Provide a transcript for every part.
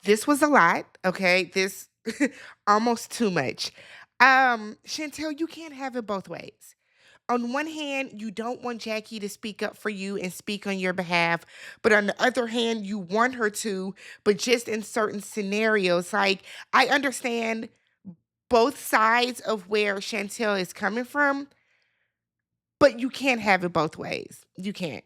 This was a lot, okay? This almost too much. Chantel, you can't have it both ways. On one hand, you don't want Jackie to speak up for you and speak on your behalf, but on the other hand, you want her to, but just in certain scenarios. Like, I understand both sides of where Chantel is coming from, but you can't have it both ways. You can't.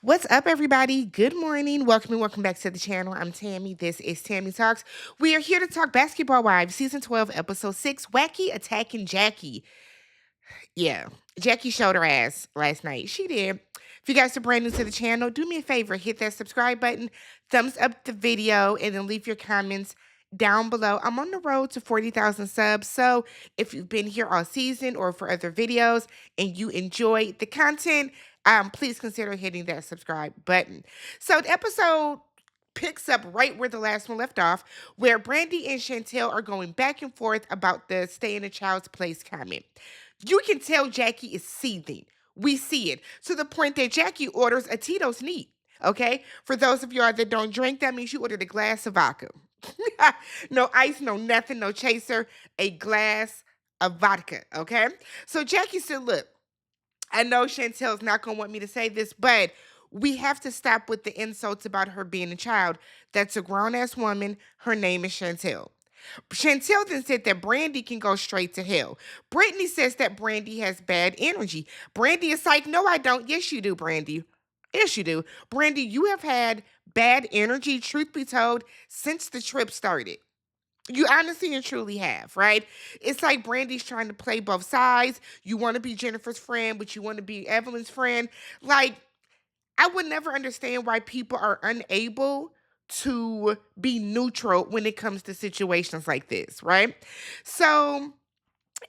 What's up, everybody? Good morning. Welcome and welcome back to the channel. I'm Tammy. This is Tammy Talks. We are here to talk Basketball Wives, Season 12, Episode 6, Wacky Attacking Jackie. Yeah, Jackie showed her ass last night. She did. If you guys are brand new to the channel, do me a favor, hit that subscribe button, thumbs up the video, and then leave your comments down below. I'm on the road to 40,000 subs, so if you've been here all season or for other videos and you enjoy the content, please consider hitting that subscribe button. So the episode picks up right where the last one left off, where Brandi and Chantel are going back and forth about the stay in a child's place comment. You can tell Jackie is seething. We see it to the point that Jackie orders a Tito's neat. Okay, for those of y'all that don't drink, that means you ordered a glass of vodka. No ice, no nothing, no chaser, a glass of vodka. Okay, so Jackie said, "Look, I know Chantel's not going to want me to say this, but we have to stop with the insults about her being a child. That's a grown ass woman. Her name is Chantel." Chantel then said that Brandi can go straight to hell. Brittany says that Brandi has bad energy. Brandi is like, no, I don't. Yes, you do, Brandi. Yes, you do. Brandi, you have had bad energy, truth be told, since the trip started. You honestly and truly have, right? It's like Brandy's trying to play both sides. You want to be Jennifer's friend, but you want to be Evelyn's friend. Like, I would never understand why people are unable to be neutral when it comes to situations like this, right? So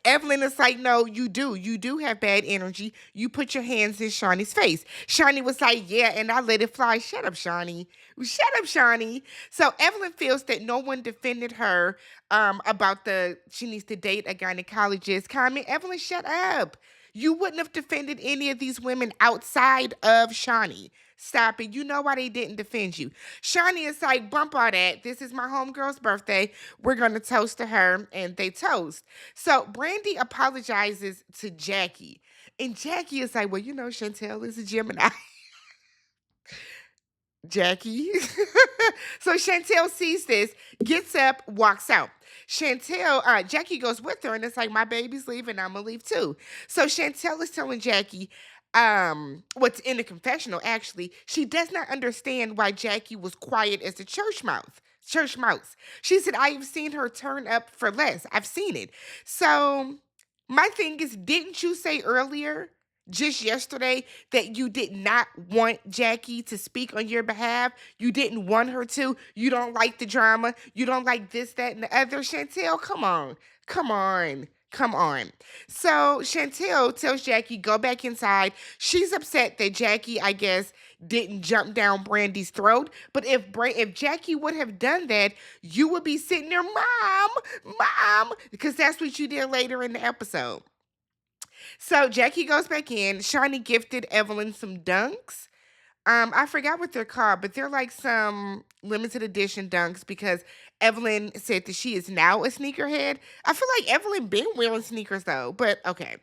Evelyn is like, no, you do. You do have bad energy. You put your hands in Shawnee's face. Shawnee was like, yeah, and I let it fly. Shut up, Shawnee. Shut up, Shawnee. So Evelyn feels that no one defended her about the she needs to date a gynecologist comment. Evelyn, shut up. You wouldn't have defended any of these women outside of Shawnee. Stop it. You know why they didn't defend you. Shawnee is like, bump all that. This is my homegirl's birthday. We're going to toast to her. And they toast. So Brandi apologizes to Jackie. And Jackie is like, well, you know, Chantel is a Gemini. Jackie. So Chantel sees this, gets up, walks out. Jackie goes with her, and it's like, my baby's leaving, I'm gonna leave too. So Chantel is telling Jackie, what's in the confessional, actually, she does not understand why Jackie was quiet as a church mouse. Church mouse. She said, I have seen her turn up for less. I've seen it. So my thing is, didn't you say earlier, just yesterday, that you did not want Jackie to speak on your behalf? You didn't want her to. You don't like the drama. You don't like this, that, and the other. Chantel, come on. Come on. Come on. So Chantel tells Jackie, go back inside. She's upset that Jackie, I guess, didn't jump down Brandy's throat. But if Jackie would have done that, you would be sitting there, mom, because that's what you did later in the episode. So Jackie goes back in. Shawnee gifted Evelyn some dunks. I forgot what they're called, but they're like some limited edition dunks because Evelyn said that she is now a sneakerhead. I feel like Evelyn been wearing sneakers though, but okay.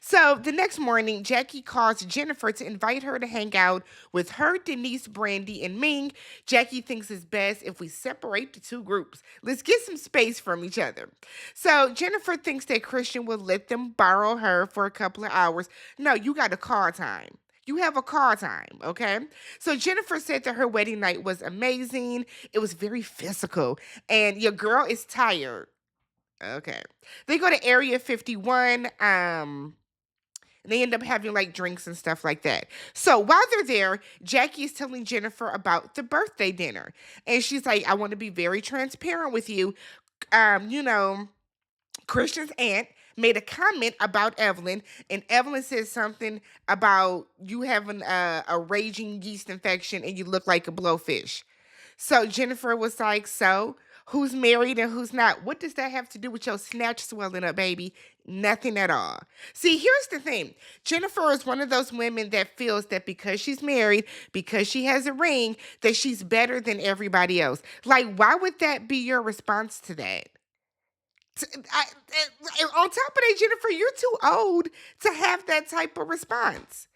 So the next morning, Jackie calls Jennifer to invite her to hang out with her, Denise, Brandi, and Ming. Jackie thinks it's best if we separate the two groups. Let's get some space from each other. So Jennifer thinks that Christian will let them borrow her for a couple of hours. No, you got a car time. You have a car time, okay? So Jennifer said that her wedding night was amazing. It was very physical. And your girl is tired. Okay. They go to Area 51. They end up having like drinks and stuff like that. So while they're there, Jackie is telling Jennifer about the birthday dinner. And she's like, I want to be very transparent with you. You know, Christian's aunt made a comment about Evelyn, and Evelyn said something about you having a raging yeast infection and you look like a blowfish. So Jennifer was like, so who's married and who's not. What does that have to do with your snatch swelling up, baby? Nothing at all. See, here's the thing. Jennifer is one of those women that feels that because she's married, because she has a ring, that she's better than everybody else. Like, why would that be your response to that? On top of that, Jennifer, you're too old to have that type of response.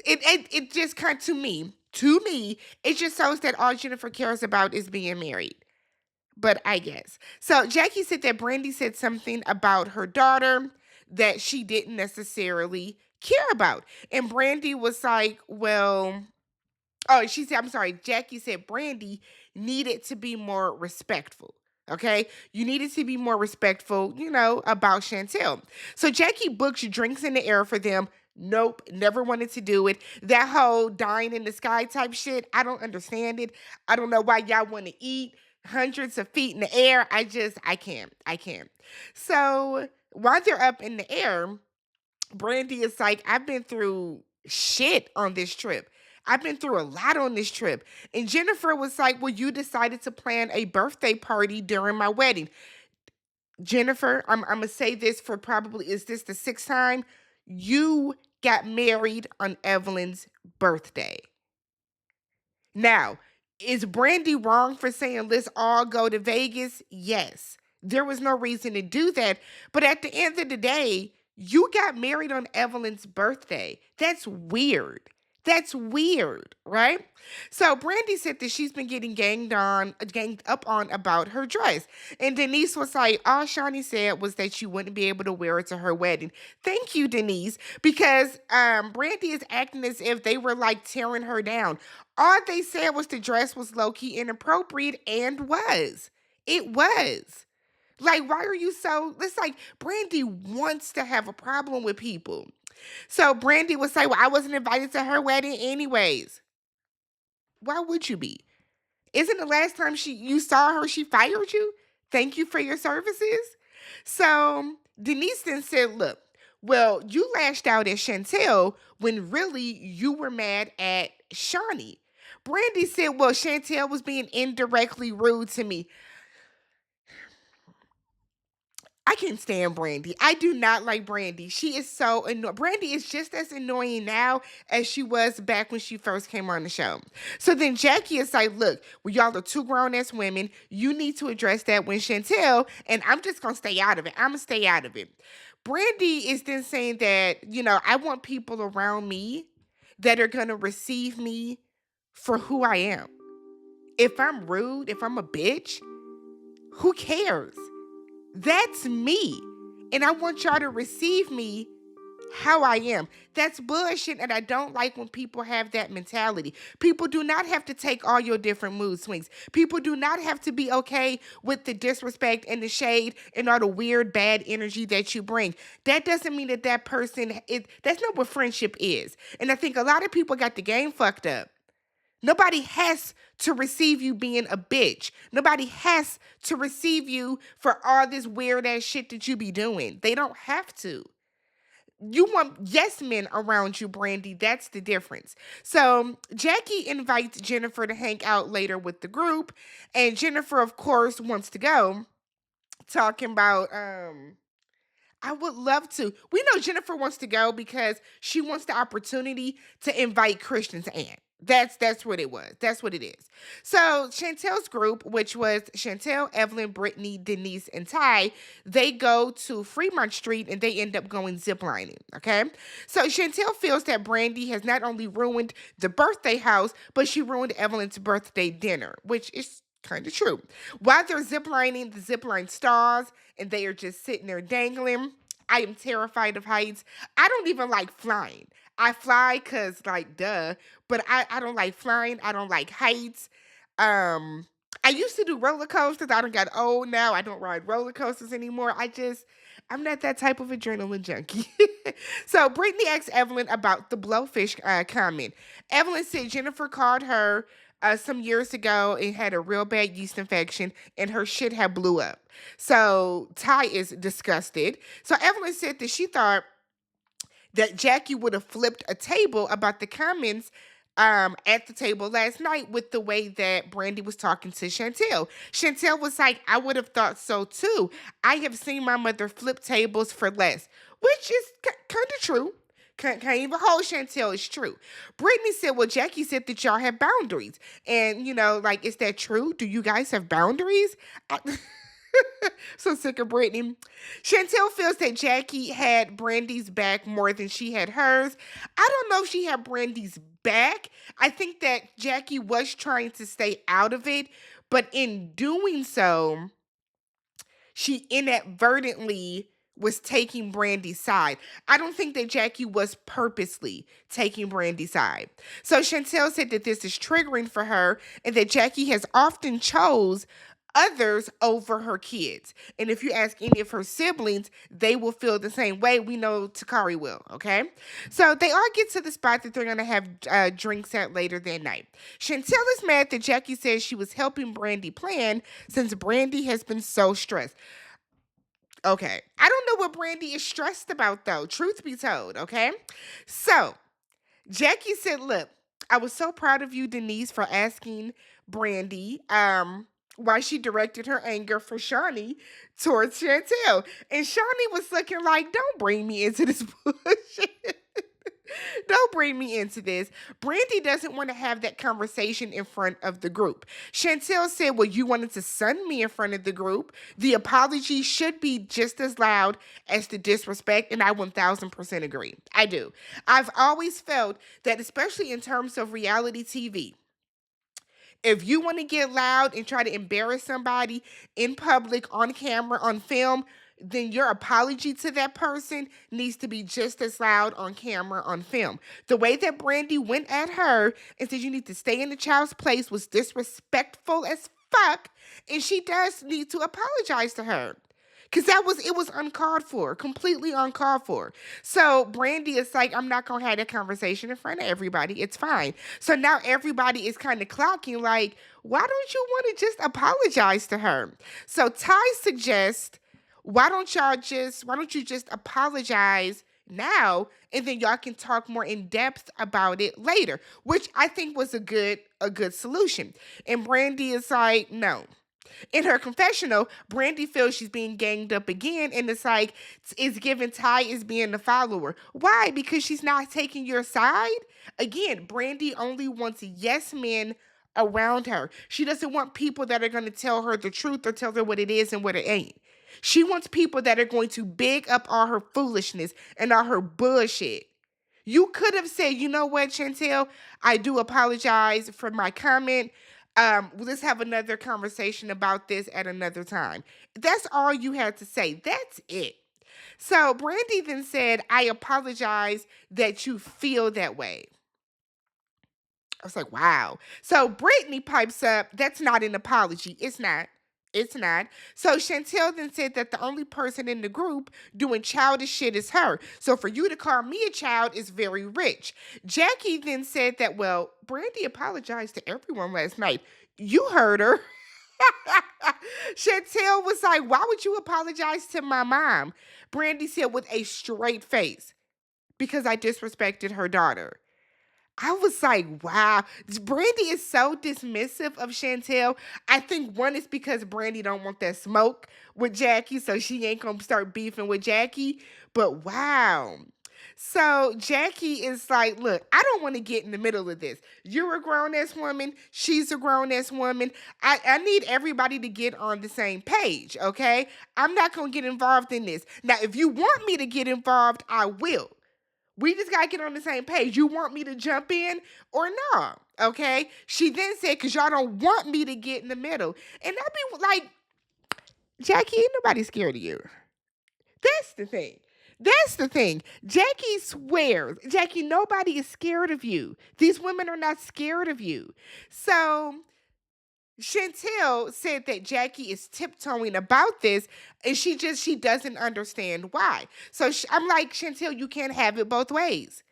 It just kind of, to me, it just shows that all Jennifer cares about is being married. But I guess. So Jackie said that Brandi said something about her daughter that she didn't necessarily care about. And Brandi was like, well, oh, she said, I'm sorry, Jackie said Brandi needed to be more respectful. Okay, you needed to be more respectful, about Chantel. So Jackie books drinks in the air for them. Nope, never wanted to do it. That whole dying in the sky type shit, I don't understand it. I don't know why y'all want to eat hundreds of feet in the air. I can't. I can't. So while they're up in the air, Brandy is like, I've been through shit on this trip. I've been through a lot on this trip. And Jennifer was like, well, you decided to plan a birthday party during my wedding. Jennifer, I'm going to say this for probably, is this the sixth time? You got married on Evelyn's birthday. Now, is Brandy wrong for saying let's all go to Vegas? Yes. There was no reason to do that. But at the end of the day, you got married on Evelyn's birthday. That's weird. That's weird, right? So Brandy said that she's been getting ganged up on about her dress. And Denise was like, all Shawnee said was that she wouldn't be able to wear it to her wedding. Thank you, Denise, because Brandy is acting as if they were like tearing her down. All they said was the dress was low-key inappropriate, and was. It was. Like, why are you so, it's like Brandy wants to have a problem with people. So Brandy was like, well, I wasn't invited to her wedding anyways. Why would you be? Isn't the last time you saw her, she fired you? Thank you for your services. So Denise then said, look, well, you lashed out at Chantel when really you were mad at Shawnee. Brandy said, well, Chantel was being indirectly rude to me. I can't stand Brandy. I do not like Brandy. She is so annoying. Brandy is just as annoying now as she was back when she first came on the show. So then Jackie is like, look, well, y'all are two grown-ass women. You need to address that with Chantel, and I'm just going to stay out of it. I'm going to stay out of it. Brandy is then saying that, I want people around me that are going to receive me for who I am. If I'm rude, if I'm a bitch, who cares? That's me. And I want y'all to receive me how I am. That's bullshit, and I don't like when people have that mentality. People do not have to take all your different mood swings. People do not have to be okay with the disrespect and the shade and all the weird, bad energy that you bring. That doesn't mean that person, that's not what friendship is. And I think a lot of people got the game fucked up. Nobody has to receive you being a bitch. Nobody has to receive you for all this weird ass shit that you be doing. They don't have to. You want yes men around you, Brandy. That's the difference. So Jackie invites Jennifer to hang out later with the group. And Jennifer, of course, wants to go. Talking about, I would love to. We know Jennifer wants to go because she wants the opportunity to invite Christian's aunt. That's what it was. That's what it is. So Chantel's group, which was Chantel, Evelyn, Britney, Denise, and Ty, they go to Fremont Street and they end up going ziplining. Okay. So Chantel feels that Brandy has not only ruined the birthday house, but she ruined Evelyn's birthday dinner, which is kind of true. While they're ziplining, the zipline stalls and they are just sitting there dangling. I am terrified of heights. I don't even like flying. I fly because, like, duh, but I don't like flying. I don't like heights. I used to do roller coasters. I done got old now. I don't ride roller coasters anymore. I'm not that type of adrenaline junkie. So Brittany asked Evelyn about the blowfish comment. Evelyn said Jennifer called her some years ago and had a real bad yeast infection and her shit had blew up. So Ty is disgusted. So Evelyn said that she thought that Jackie would have flipped a table about the comments at the table last night with the way that Brandi was talking to Chantel. Chantel was like, I would have thought so too. I have seen my mother flip tables for less, which is kind of true. Can't even hold Chantel is true. Brittany said, well, Jackie said that y'all have boundaries. And, like, is that true? Do you guys have boundaries? So sick of Brittany. Chantel feels that Jackie had Brandy's back more than she had hers. I don't know if she had Brandy's back. I think that Jackie was trying to stay out of it, but in doing so, she inadvertently was taking Brandy's side. I don't think that Jackie was purposely taking Brandy's side. So Chantel said that this is triggering for her and that Jackie has often chose others over her kids. And if you ask any of her siblings, they will feel the same way. We know Takari will, okay? So they all get to the spot that they're going to have drinks at later that night. Chantel is mad that Jackie says she was helping Brandy plan since Brandy has been so stressed. Okay. I don't know what Brandy is stressed about, though, truth be told, okay? So Jackie said, look, I was so proud of you, Denise, for asking Brandy why she directed her anger for Shawnee towards Chantel. And Shawnee was looking like, don't bring me into this bullshit. Don't bring me into this. Brandi doesn't want to have that conversation in front of the group. Chantel said, well, you wanted to sun me in front of the group. The apology should be just as loud as the disrespect, and I 1000% agree. I do. I've always felt that, especially in terms of reality TV, if you want to get loud and try to embarrass somebody in public, on camera, on film, then your apology to that person needs to be just as loud on camera, on film. The way that Brandi went at her and said you need to stay in the child's place was disrespectful as fuck, and she does need to apologize to her. Because it was uncalled for, completely uncalled for. So Brandi is like, I'm not going to have that conversation in front of everybody. It's fine. So now everybody is kind of clocking like, why don't you want to just apologize to her? So Ty suggests, why don't you just apologize now and then y'all can talk more in depth about it later, which I think was a good solution. And Brandi is like, no. In her confessional, Brandi feels she's being ganged up again, and it's like, it's given Ty is being the follower. Why? Because she's not taking your side? Again, Brandi only wants yes men around her. She doesn't want people that are going to tell her the truth or tell her what it is and what it ain't. She wants people that are going to big up all her foolishness and all her bullshit. You could have said, you know what, Chantel, I do apologize for my comment. Let's have another conversation about this at another time. That's all you had to say. That's it. So Brandi then said, I apologize that you feel that way. I was like, wow. So Brittany pipes up, that's not an apology. It's not. It's not. So Chantel then said that the only person in the group doing childish shit is her. So for you to call me a child is very rich. Jackie then said that, well, Brandi apologized to everyone last night. You heard her. Chantel was like, why would you apologize to my mom? Brandi said with a straight face, because I disrespected her daughter. I was like, wow, Brandi is so dismissive of Chantel. I think one is because Brandi don't want that smoke with Jackie, so she ain't gonna start beefing with Jackie. But wow. So Jackie is like, look, I don't want to get in the middle of this. You're a grown-ass woman. She's a grown-ass woman. I need everybody to get on the same page, okay? I'm not going to get involved in this. Now, if you want me to get involved, I will. We just got to get on the same page. You want me to jump in or no? Okay? She then said, because y'all don't want me to get in the middle. And I'd be like, Jackie, ain't nobody scared of you. That's the thing. That's the thing. Jackie swears. Jackie, nobody is scared of you. These women are not scared of you. So Chantel said that Jackie is tiptoeing about this, and she doesn't understand why. So I'm like, Chantel, you can't have it both ways.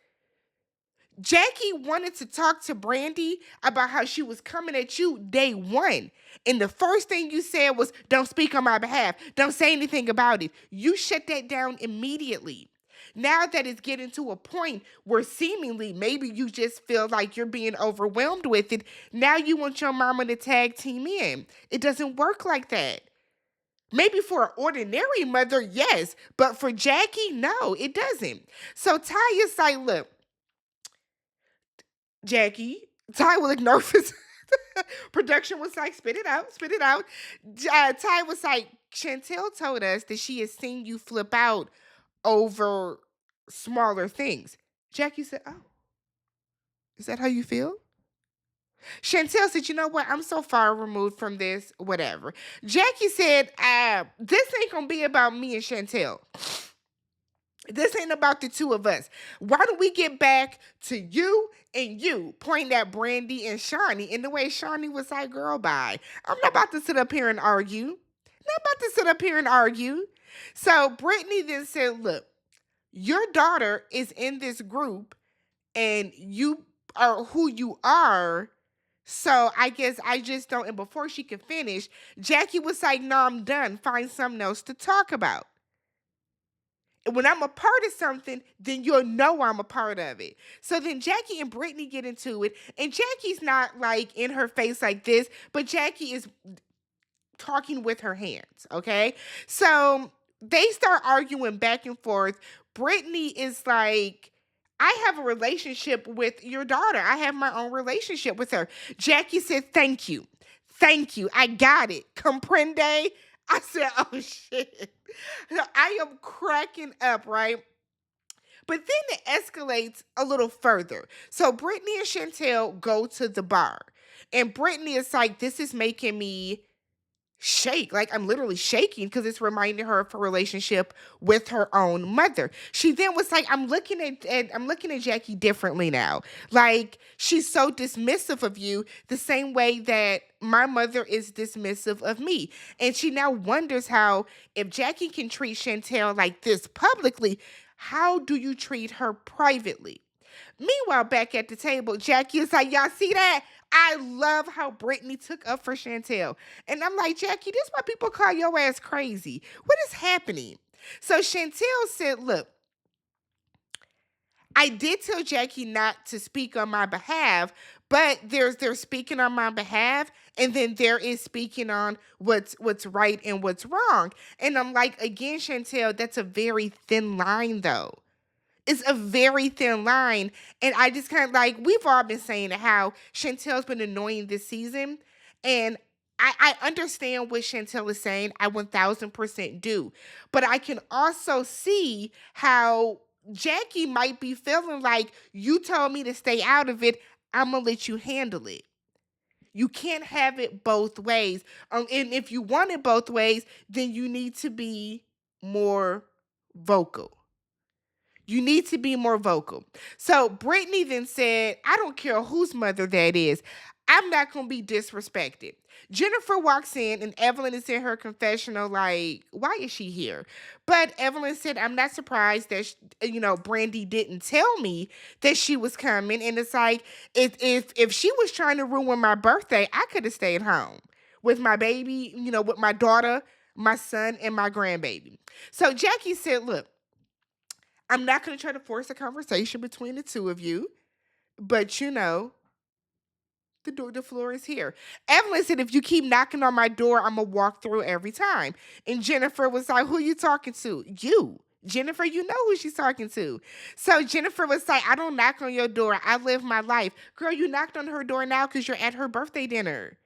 Jackie wanted to talk to Brandi about how she was coming at you day one. And the first thing you said was, don't speak on my behalf. Don't say anything about it. You shut that down immediately. Now that it's getting to a point where seemingly maybe you just feel like you're being overwhelmed with it, now you want your mama to tag team in. It doesn't work like that. Maybe for an ordinary mother, yes, but for Jackie, no, it doesn't. So Ty is like, look, Jackie, Ty will ignore his production was like, spit it out, spit it out. Ty was like, Chantel told us that she has seen you flip out over smaller things. Jackie said, oh, is that how you feel? Chantel said, you know what? I'm so far removed from this, whatever. Jackie said, this ain't gonna be about me and Chantel. This ain't about the two of us. Why don't we get back to you and you? Point at Brandi and Shawnee. And the way Shawnee was like, girl, bye. I'm not about to sit up here and argue. Not about to sit up here and argue. So Britney then said, look, your daughter is in this group and you are who you are. So I guess I just don't. And before she could finish, Jackie was like, no, I'm done. Find something else to talk about. When I'm a part of something, then you'll know I'm a part of it. So then Jackie and Britney get into it, and Jackie's not like in her face like this, but Jackie is talking with her hands, okay? So they start arguing back and forth. Britney is like, I have a relationship with your daughter. I have my own relationship with her. Jackie said, thank you. Thank you. I got it. Comprende? I said, oh shit. I am cracking up, right? But then it escalates a little further. So Brittany and Chantel go to the bar. And Brittany is like, this is making me shake. Like I'm literally shaking because it's reminding her of her relationship with her own mother. She then was like, I'm looking at Jackie differently now. Like she's so dismissive of you the same way that my mother is dismissive of me. And she now wonders how if Jackie can treat Chantel like this publicly, how do you treat her privately? Meanwhile, back at the table, Jackie is like, y'all see that? I love how Brittany took up for Chantel. And I'm like, Jackie, this is why people call your ass crazy. What is happening? So Chantel said, look, I did tell Jackie not to speak on my behalf, but there's speaking on my behalf, and then there is speaking on what's right and what's wrong. And I'm like, again, Chantel, that's a very thin line though. It's a very thin line. And I just kind of like, we've all been saying how Chantel's been annoying this season. And I understand what Chantel is saying. I 1000% do. But I can also see how Jackie might be feeling like you told me to stay out of it. I'm going to let you handle it. You can't have it both ways. And if you want it both ways, then you need to be more vocal. You need to be more vocal. So Brittany then said, I don't care whose mother that is. I'm not going to be disrespected. Jennifer walks in and Evelyn is in her confessional like, why is she here? But Evelyn said, I'm not surprised that, Brandi didn't tell me that she was coming. And it's like, if she was trying to ruin my birthday, I could have stayed home with my baby, with my daughter, my son, and my grandbaby. So Jackie said, look, I'm not going to try to force a conversation between the two of you, but the floor is here. Evelyn said, if you keep knocking on my door, I'm going to walk through every time. And Jennifer was like, who are you talking to? You. Jennifer, you know who she's talking to. So Jennifer was like, I don't knock on your door. I live my life. Girl, you knocked on her door now because you're at her birthday dinner.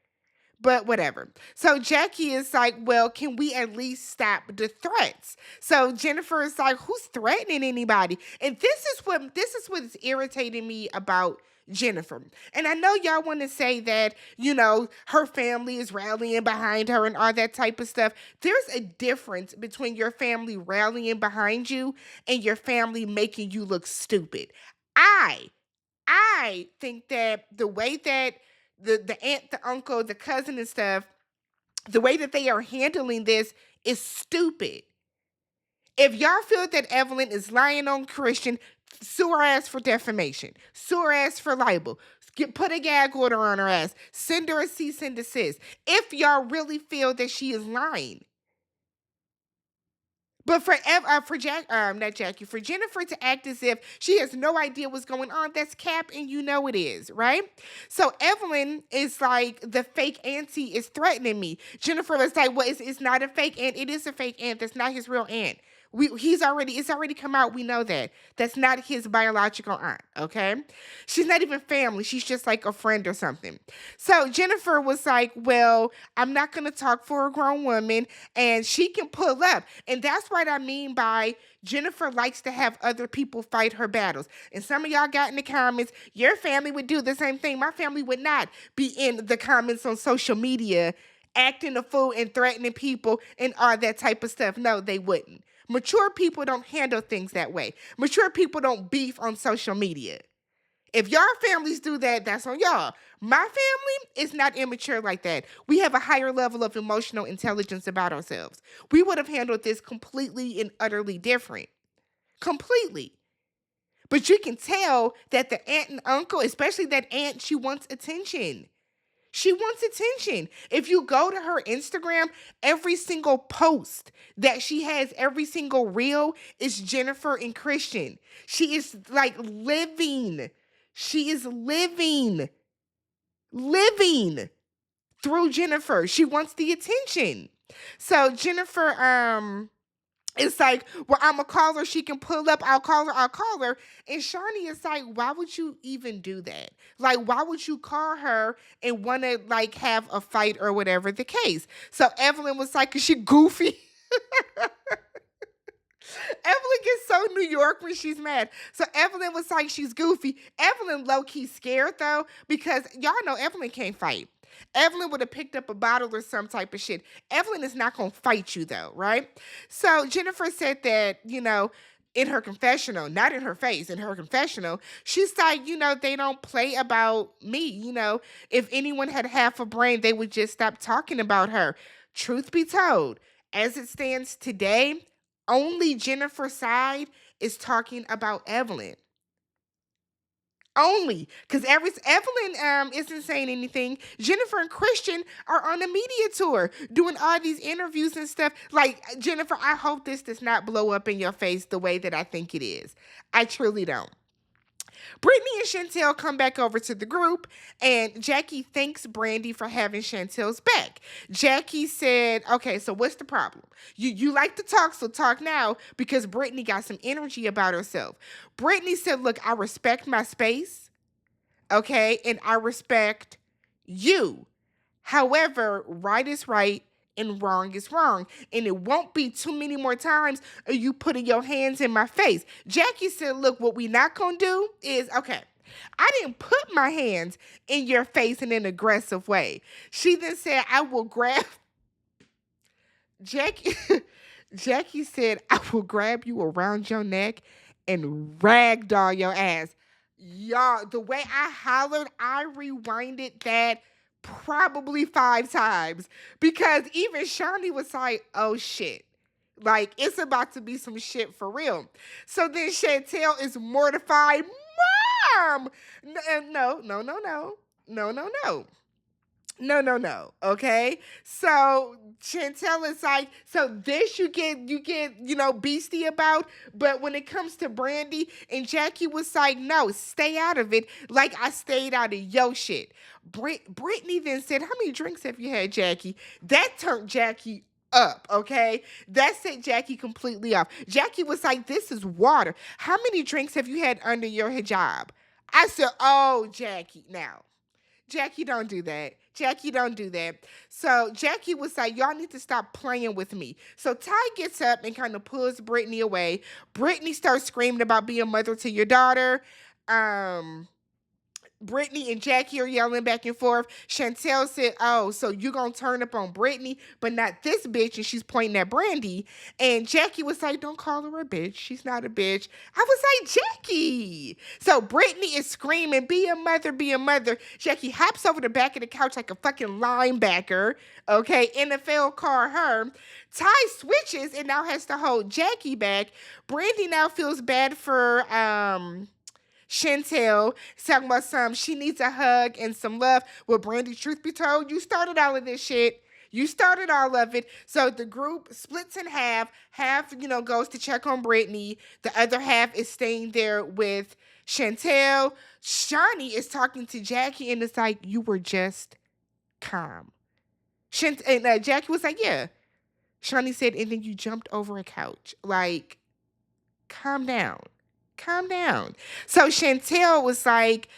But whatever. So Jackie is like, well, can we at least stop the threats? So Jennifer is like, who's threatening anybody? And this is what's irritating me about Jennifer. And I know y'all want to say that, her family is rallying behind her and all that type of stuff. There's a difference between your family rallying behind you and your family making you look stupid. I think that the way that the aunt, the uncle, the cousin and stuff, the way that they are handling this is stupid. If y'all feel that Evelyn is lying on Christian, sue her ass for defamation. Sue her ass for libel. Put a gag order on her ass. Send her a cease and desist. If y'all really feel that she is lying. But for not Jackie, for Jennifer to act as if she has no idea what's going on, that's cap, and you know it is, right? So Evelyn is like, the fake auntie is threatening me. Jennifer is like, well, it's not a fake aunt. It is a fake aunt. That's not his real aunt. It's already come out. We know that. That's not his biological aunt, okay? She's not even family. She's just like a friend or something. So Jennifer was like, well, I'm not going to talk for a grown woman, and she can pull up. And that's what I mean by Jennifer likes to have other people fight her battles. And some of y'all got in the comments, your family would do the same thing. My family would not be in the comments on social media acting a fool and threatening people and all that type of stuff. No, they wouldn't. Mature people don't handle things that way. Mature people don't beef on social media. If y'all families do that, that's on y'all. My family is not immature like that. We have a higher level of emotional intelligence about ourselves. We would have handled this completely and utterly different. Completely. But you can tell that the aunt and uncle, especially that aunt, she wants attention. She wants attention. If you go to her Instagram, every single post that she has, every single reel is Jennifer and Christian. She is like living. She is living through Jennifer. She wants the attention. So Jennifer, it's like, well, I'm going to call her. She can pull up. I'll call her. And Shawnee is like, why would you even do that? Like, why would you call her and want to, like, have a fight or whatever the case? So Evelyn was like, is she goofy? Evelyn gets so New York when she's mad. So Evelyn was like, she's goofy. Evelyn low-key scared, though, because y'all know Evelyn can't fight. Evelyn would have picked up a bottle or some type of shit. Evelyn is not going to fight you, though, right? So Jennifer said that, in her confessional, not in her face, in her confessional, she's like, they don't play about me. If anyone had half a brain, they would just stop talking about her. Truth be told, as it stands today, only Jennifer's side is talking about Evelyn. Only because Evelyn isn't saying anything. Jennifer and Christian are on a media tour doing all these interviews and stuff. Like, Jennifer, I hope this does not blow up in your face the way that I think it is. I truly don't. Brittany and Chantel come back over to the group, and Jackie thanks Brandi for having Chantel's back. Jackie said, okay, so what's the problem? You like to talk, so talk now, because Brittany got some energy about herself. Brittany said, look, I respect my space, okay, and I respect you. However, right is right and wrong is wrong. And it won't be too many more times of you putting your hands in my face. Jackie said, look, what we not going to do is, okay, I didn't put my hands in your face in an aggressive way. She then said, I will grab Jackie. Jackie said, I will grab you around your neck and ragdoll your ass. Y'all, the way I hollered, I rewinded that probably 5 times because even Shawnee was like, oh shit. Like, it's about to be some shit for real. So then Chantel is mortified. Mom! No. Okay. So Chantel is like, so this you get, beastie about. But when it comes to Brandi, and Jackie was like, no, stay out of it. Like I stayed out of your shit. Brittany then said, how many drinks have you had, Jackie? That turned Jackie up, okay? That set Jackie completely off. Jackie was like, this is water. How many drinks have you had under your hijab? I said, oh, Jackie, now. Jackie, don't do that. Jackie, don't do that. So Jackie was like, y'all need to stop playing with me. So Ty gets up and kind of pulls Brittany away. Brittany starts screaming about being a mother to your daughter. Brittany and Jackie are yelling back and forth. Chantel said, oh, so you're going to turn up on Brittany, but not this bitch. And she's pointing at Brandi. And Jackie was like, don't call her a bitch. She's not a bitch. I was like, Jackie. So Brittany is screaming, be a mother, be a mother. Jackie hops over the back of the couch like a fucking linebacker. Okay, NFL call her. Ty switches and now has to hold Jackie back. Brandi now feels bad for, Chantel talking about she needs a hug and some love. Well, Brandi, truth be told, you started all of this shit. You started all of it. So the group splits in half. Half, goes to check on Britney. The other half is staying there with Chantel. Shawnee is talking to Jackie, and it's like, you were just calm. And Jackie was like, yeah. Shawnee said, and then you jumped over a couch. Like, calm down. Calm down. So Chantel was like,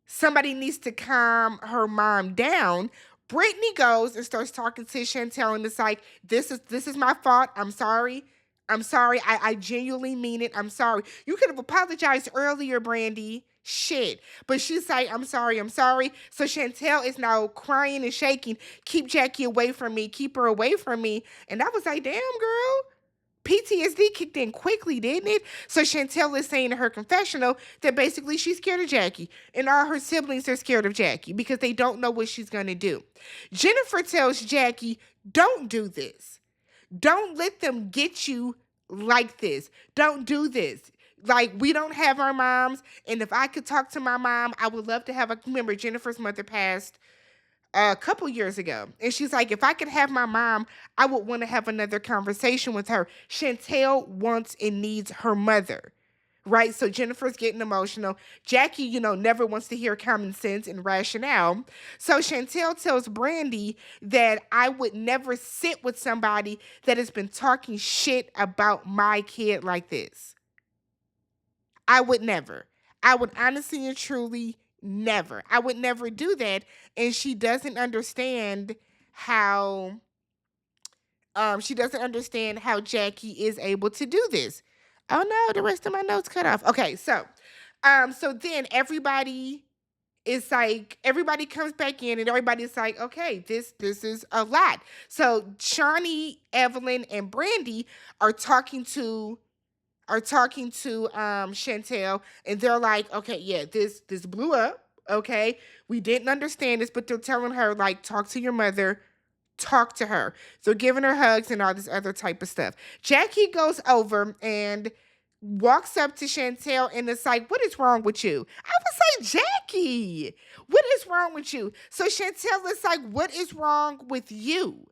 somebody needs to calm her mom down. Brittany goes and starts talking to Chantel, and it's like, this is my fault. I'm sorry. I'm sorry. I genuinely mean it. I'm sorry. You could have apologized earlier, Brandi. Shit. But she's like, I'm sorry. I'm sorry. So Chantel is now crying and shaking. Keep Jackie away from me. Keep her away from me. And I was like, damn, girl. PTSD kicked in quickly, didn't it? So Chantel is saying in her confessional that basically she's scared of Jackie, and all her siblings are scared of Jackie because they don't know what she's going to do. Jennifer tells Jackie, don't do this. Don't let them get you like this. Don't do this. Like, we don't have our moms, and if I could talk to my mom, I would love to have remember, Jennifer's mother passed a couple years ago. And she's like, if I could have my mom, I would want to have another conversation with her. Chantel wants and needs her mother, right? So Jennifer's getting emotional. Jackie, never wants to hear common sense and rationale. So Chantel tells Brandi that I would never sit with somebody that has been talking shit about my kid like this. I would never. I would honestly and truly never. I would never do that. And she doesn't understand how Jackie is able to do this. Oh no, the rest of my notes cut off. Okay, so then everybody comes back in, and everybody's like, okay, this is a lot. So Shawnee, Evelyn, and Brandi are talking to Chantel, and they're like, okay, yeah, this blew up. Okay, we didn't understand this, but they're telling her, like, talk to your mother, talk to her. They're giving her hugs and all this other type of stuff. Jackie goes over and walks up to Chantel, and it's like, what is wrong with you? I was like, Jackie, what is wrong with you? So Chantel is like, what is wrong with you?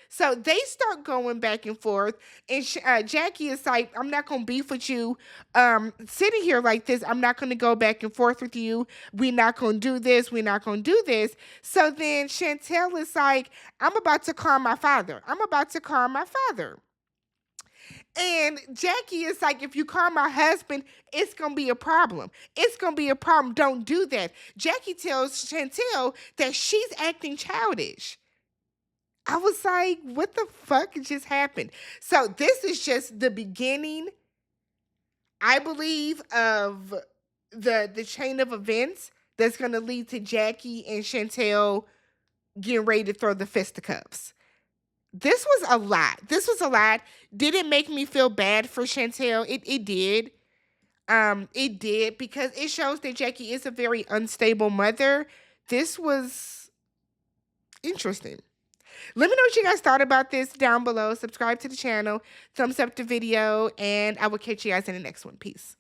So they start going back and forth, and Jackie is like, I'm not going to beef with you sitting here like this. I'm not going to go back and forth with you. We're not going to do this. We're not going to do this. So then Chantel is like, I'm about to call my father. And Jackie is like, if you call my husband, it's going to be a problem. Don't do that. Jackie tells Chantel that she's acting childish. I was like, what the fuck just happened? So this is just the beginning, I believe, of the chain of events that's going to lead to Jackie and Chantel getting ready to throw the fisticuffs. This was a lot. Did it make me feel bad for Chantel? It did. It did, because it shows that Jackie is a very unstable mother. This was interesting. Let me know what you guys thought about this down below. Subscribe to the channel, thumbs up the video, and I will catch you guys in the next one. Peace.